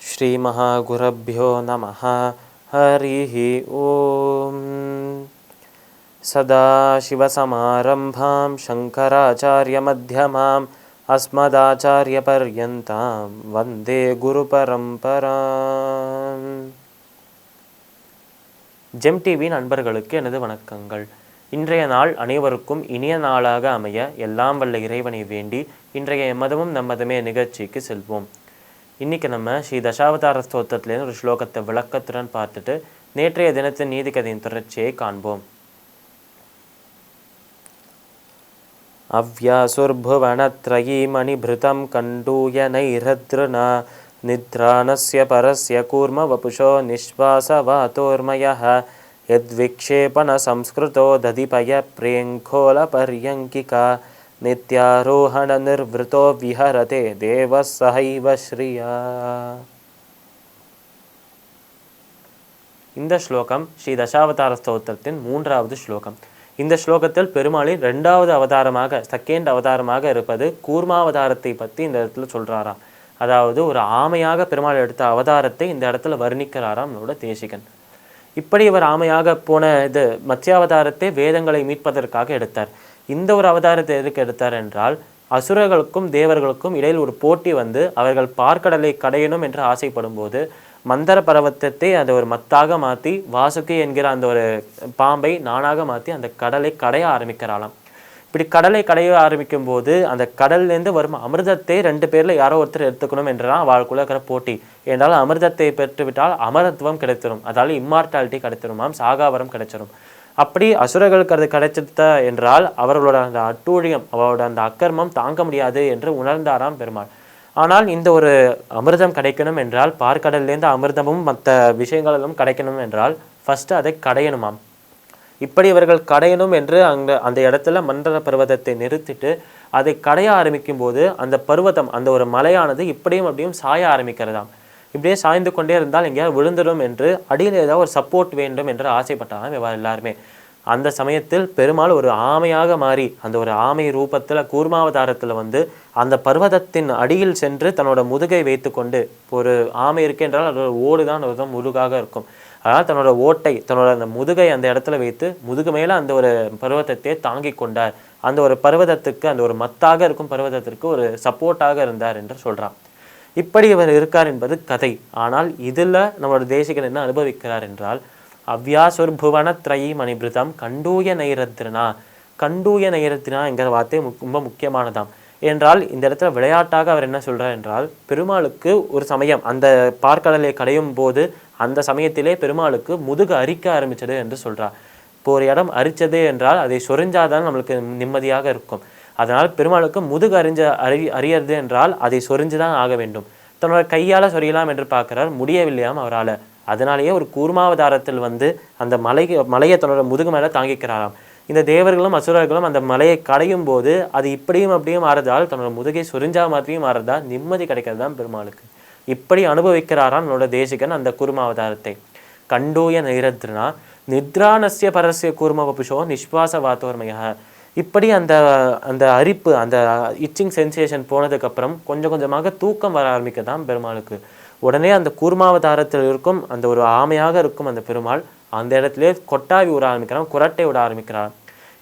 ஸ்ரீ மகாகுரப்யோ நமஹ. ஹரிஹி ஓம். சதாசிவசமாரம்பாம் சங்கராச்சார்யமத்யமாம் அஸ்மதாச்சார்யபர்யந்தாம் வந்தே குருபரம்பராம். GeM TV நண்பர்களுக்கு எனது வணக்கங்கள். இன்றைய நாள் அனைவருக்கும் இனிய நாளாக அமைய எல்லாம் வல்ல இறைவனை வேண்டி இன்றைய எம்மதமும் நம்மதமே நிகழ்ச்சிக்கு செல்வோம். இன்றைக்கி நம்ம ஸ்ரீ தசாவதார ஸ்தோத்திரத்துலேருந்து ஒரு ஸ்லோகத்தை விளக்கத்துடன் பார்த்துட்டு நேற்றைய தினத்தின் நீதி கதையின் தொடர்ச்சியை காண்போம். அவ்யாசுர்புவனத்ரயீ மணிபிருதம் கண்டூய நைரத்ருனா நித்ரானஸ்ய பரஸ்ய கூர்ம வபுஷோ நிஸ்வாசவாதோர்மயः யத்விக்ஷேபண சம்ஸ்கிருதோ ததிபய ப்ரேங்கோல பர்யங்கிகா நித்யாரோஹண நிர்விருத்தோ விஹரதே தேவ சஹைவ ஸ்ரீயா. இந்த ஸ்லோகம் ஸ்ரீ தசாவதார ஸ்தோத்திரத்தின் 3வது ஸ்லோகம். இந்த ஸ்லோகத்தில் பெருமாளின் 2வது அவதாரமாக செகண்ட் அவதாரமாக இருப்பது கூர்மாவதாரத்தை பற்றி இந்த இடத்துல சொல்கிறாராம். அதாவது ஒரு ஆமையாக பெருமாள் எடுத்த அவதாரத்தை இந்த இடத்துல வர்ணிக்கிறாராம் நம்மளோட தேசிகன். இப்படி இவர் ஆமையாக போன இது மத்ஸ்யாவதாரத்தை வேதங்களை மீட்பதற்காக எடுத்தார். இந்த ஒரு அவதாரத்தை எதுக்கு எடுத்தார் என்றால், அசுரர்களுக்கும் தேவர்களுக்கும் இடையில் ஒரு போட்டி வந்து அவர்கள் பார்க்கடலை கடையணும் என்று ஆசைப்படும் போது மந்தர பர்வத்தத்தை அந்த ஒரு மத்தாக மாற்றி வாசுகி என்கிற அந்த ஒரு பாம்பை நானாக மாற்றி அந்த கடலை கடைய ஆரம்பிக்கிறாளாம். இப்படி கடலை கடைய ஆரம்பிக்கும் போது அந்த கடல்லேருந்து வரும் அமிர்தத்தை 2 பேரில் யாரோ ஒருத்தர் எடுத்துக்கணும் என்றால் அவளுக்குள்ள இருக்கிற போட்டி. என்றால் அமிர்தத்தை பெற்றுவிட்டால் அமரத்துவம் கிடைத்திரும், அதாவது இம்மார்டாலிட்டி கிடைத்திருமாம், சாகாவரம் கிடைச்சிரும். அப்படி அசுரர்களுக்கு அது கிடைச்சிட்ட என்றால் அவர்களோட அந்த அட்டூழியம், அவரோட அந்த அக்கர்மம் தாங்க முடியாது என்று உணர்ந்தாராம் பெருமாள். ஆனால் இந்த ஒரு அமிர்தம் கிடைக்கணும் என்றால், பார்க்கடல்லேருந்து அமிர்தமும் மற்ற விஷயங்களும் கிடைக்கணும் என்றால் ஃபஸ்ட்டு அதை கடையணுமாம். இப்படி இவர்கள் கடையணும் என்று அந்த இடத்துல மண்டல பர்வதத்தை நிறுத்திட்டு அதை கடைய ஆரம்பிக்கும் போது அந்த பர்வதம், அந்த ஒரு மலையானது இப்படியும் அப்படியும் சாய ஆரம்பிக்கிறதாம். இப்படியே சாய்ந்து கொண்டே இருந்தால் எங்கேயாவது விழுந்துடும் என்று அடியில் ஏதாவது ஒரு சப்போர்ட் வேண்டும் என்று ஆசைப்பட்டாங்க எல்லாருமே. அந்த சமயத்தில் பெருமாள் ஒரு ஆமையாக மாறி அந்த ஒரு ஆமை ரூபத்தில் கூர்மாவதாரத்தில் வந்து அந்த பர்வதத்தின் அடியில் சென்று தன்னோட முதுகை வைத்து கொண்டு, ஒரு ஆமை இருக்கு என்றால் அதோட ஓடு தான் ஒரு முதுகாக இருக்கும். அதனால் தன்னோட ஓட்டை, தன்னோட அந்த முதுகை அந்த இடத்துல வைத்து முதுகு மேலே அந்த ஒரு பர்வதத்தை தாங்கி கொண்டார். அந்த ஒரு பர்வதத்துக்கு, அந்த ஒரு மத்தாக இருக்கும் பர்வதத்திற்கு ஒரு சப்போர்ட்டாக இருந்தார் என்று சொல்கிறான். இப்படி இவர் இருக்கார் என்பது கதை. ஆனால் இதில் நம்மளோட தேசிகன் என்ன அனுபவிக்கிறார் என்றால், அவ்யாசுர்புவனத்ரயீ மணிபிருதம் கண்டூய நைரத்னா. கண்டூய நைரத்னா என்கிற வார்த்தை ரொம்ப முக்கியமானதாம். என்றால் இந்த இடத்துல விளையாட்டாக அவர் என்ன சொல்கிறார் என்றால், பெருமாளுக்கு ஒரு சமயம் அந்த பார்க்கடலை கடையும் போது அந்த சமயத்திலே பெருமாளுக்கு முதுகு அரிக்க ஆரம்பிச்சது என்று சொல்கிறார். இப்போ ஒரு இடம் அரிச்சது என்றால் அதை சொரிஞ்சாதான் நம்மளுக்கு நிம்மதியாக இருக்கும். அதனால் பெருமாளுக்கு முதுகு அறியறது என்றால் அதை சொரிஞ்சுதான் ஆக வேண்டும். தன்னோட கையால் சொரியலாம் என்று பார்க்கிறார், முடியவில்லையாம் அவரால். அதனாலேயே ஒரு கூர்மாவதாரத்தில் வந்து அந்த மலையை தன்னோட முதுகு மேலே தாங்கிக்கிறாராம். இந்த தேவர்களும் அசுரர்களும் அந்த மலையை கடையும் போது அது இப்படியும் அப்படியும் மாறுதால் தன்னோட முதுகை சொரிஞ்சா மாதிரியும் மாறுதா நிம்மதி கிடைக்கிறது தான் பெருமாளுக்கு. இப்படி அனுபவிக்கிறாராம் நம்மளோட தேசிகன் அந்த கூர்மாவதாரத்தை. கண்டூய நைரத்னா நித்ரானஸ்ய பரஸ்ய கூர்ம வபுஷோ நிஸ்வாச வாத்தோர்மய. இப்படி அந்த அந்த அரிப்பு, அந்த இச்சிங் சென்சேஷன் போனதுக்கப்புறம் கொஞ்சம் கொஞ்சமாக தூக்கம் வர ஆரம்பிக்கதான் பெருமாளுக்கு. உடனே அந்த கூர்மாவதாரத்தில் இருக்கும் அந்த ஒரு ஆமையாக இருக்கும் அந்த பெருமாள் அந்த இடத்துல கொட்டாவி விட ஆரம்பிக்கிறான், குரட்டை விட ஆரம்பிக்கிறான்.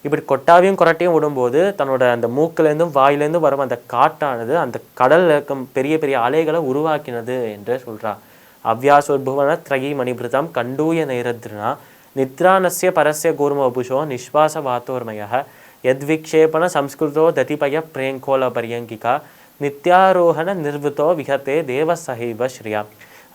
இப்படி கொட்டாவியும் குரட்டையும் விடும்போது தன்னோட அந்த மூக்கிலேருந்தும் வாயிலேருந்தும் வரும் அந்த காட்டானது அந்த கடலில் இருக்கும் பெரிய பெரிய அலைகளை உருவாக்கினது என்று சொல்கிறார். அவ்யாசுர்புவனத்ரயீ மணிபிருதம் கண்டூய நைரத்னா நித்ரானஸ்ய பரஸ்ய கூர்ம வபுஷோ நிஸ்வாச வாத்தோர்மயः யத்விக்ஷேபண சம்ஸ்கிருதோ ததிபய பிரேங்கோல பர்யங்கிகா நித்யாரோஹண நிர்விருத்தோ விஹதே தேவ சஹைவ ஸ்ரீயா.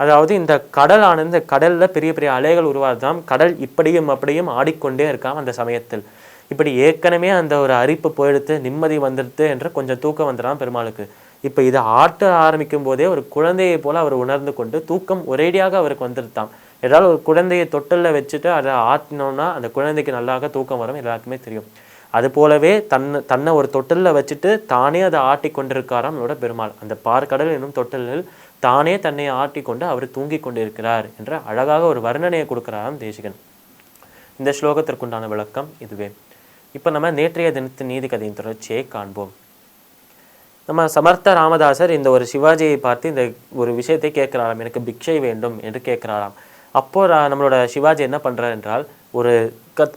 அதாவது இந்த கடலானது, இந்த கடலில் பெரிய பெரிய அலைகள் உருவாதுதான். கடல் இப்படியும் அப்படியும் ஆடிக்கொண்டே இருக்காம். அந்த சமயத்தில் இப்படி ஏற்கனவே அந்த ஒரு அரிப்பு போயிடுத்து, நிம்மதி வந்துடுது என்று கொஞ்சம் தூக்கம் வந்துடான் பெருமாளுக்கு. இப்போ இதை ஆட்ட ஆரம்பிக்கும் போதே ஒரு குழந்தையை போல அவர் உணர்ந்து கொண்டு தூக்கம் ஒரேடியாக அவருக்கு வந்துடுத்தான். ஏதாவது ஒரு குழந்தையை தொட்டிலில் வச்சுட்டு அதை ஆட்டினோம்னா அந்த குழந்தைக்கு நல்லாக தூக்கம் வரும், எல்லாருக்குமே தெரியும். அது போலவே தன்னை ஒரு தொட்டிலில் வச்சுட்டு தானே அதை ஆட்டி கொண்டிருக்காராம் நம்மளோட பெருமாள். அந்த பார்க்கடல் என்னும் தொட்டிலில் தானே தன்னை ஆட்டி கொண்டு அவர் தூங்கி கொண்டிருக்கிறார் என்ற அழகாக ஒரு வர்ணனையை கொடுக்கிறாராம் தேசிகன். இந்த ஸ்லோகத்திற்குண்டான விளக்கம் இதுவே. இப்போ நம்ம நேற்றைய தினத்து நீதி கதையின் தொடர்ச்சியை காண்போம். நம்ம சமர்த்த ராமதாசர் இந்த ஒரு சிவாஜியை பார்த்து இந்த ஒரு விஷயத்தை கேட்கிறாராம், எனக்கு பிக்ஷை வேண்டும் என்று கேட்கிறாராம். அப்போ நம்மளோட சிவாஜி என்ன பண்றார் என்றால், ஒரு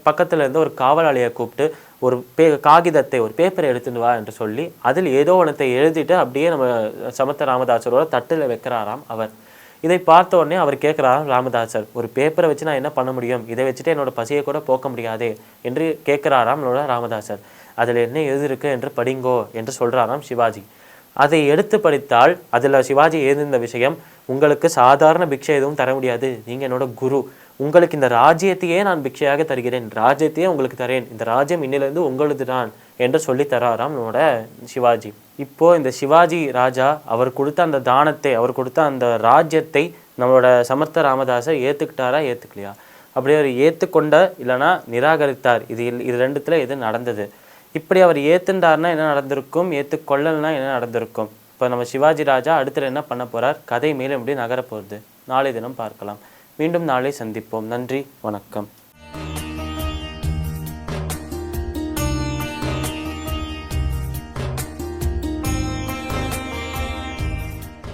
பக்கத்துல இருந்து ஒரு காவலாளியை கூப்பிட்டு ஒரு காகிதத்தை ஒரு பேப்பரை எடுத்துட்டு வா என்று சொல்லி அதில் ஏதோ ஒன்றத்தை எழுதிட்டு அப்படியே நம்ம சமர்த்த ராமதாசரோட தட்டுல வைக்கிறாராம் அவர். இதை பார்த்த உடனே அவர் கேட்கிறாராம் ராமதாசர், ஒரு பேப்பரை வச்சு நான் என்ன பண்ண முடியும், இதை வச்சுட்டு என்னோட பசியை கூட போக்க முடியாதே என்று கேட்கிறாராம் நம்மளோட ராமதாசர். அதில் என்ன எழுதிருக்கு என்று படிங்கோ என்று சொல்றாராம் சிவாஜி. அதை எடுத்து படித்தால் அதில் சிவாஜி எழுதியிருந்த விஷயம், உங்களுக்கு சாதாரண பிக்ஷை எதுவும் தர முடியாது, நீங்க என்னோட குரு, உங்களுக்கு இந்த ராஜ்யத்தையே நான் பிக்ஷையாக தருகிறேன், ராஜ்யத்தையே உங்களுக்கு தரேன், இந்த ராஜ்யம் இன்னிலிருந்து உங்களது தான் என்று சொல்லி தராராம் நம்மளோட சிவாஜி. இப்போ இந்த சிவாஜி ராஜா அவர் கொடுத்த அந்த தானத்தை, அவர் கொடுத்த அந்த ராஜ்யத்தை நம்மளோட சமர்த்த ராமதாசர் ஏத்துக்கிட்டாரா ஏத்துக்கலையா? அப்படியே அவர் ஏத்துக்கொண்ட இல்லைன்னா நிராகரித்தார், இது ரெண்டுத்துல எது நடந்தது? இப்படி அவர் ஏத்துண்டார்னா என்ன நடந்திருக்கும், ஏத்துக்கொள்ளல்னா என்ன நடந்திருக்கும்? இப்போ நம்ம சிவாஜி ராஜா அடுத்து என்ன பண்ண போறார், கதை மேலும் எப்படி நகர போகுது, நாளை தினம் பார்க்கலாம். மீண்டும் நாளை சந்திப்போம். நன்றி, வணக்கம்.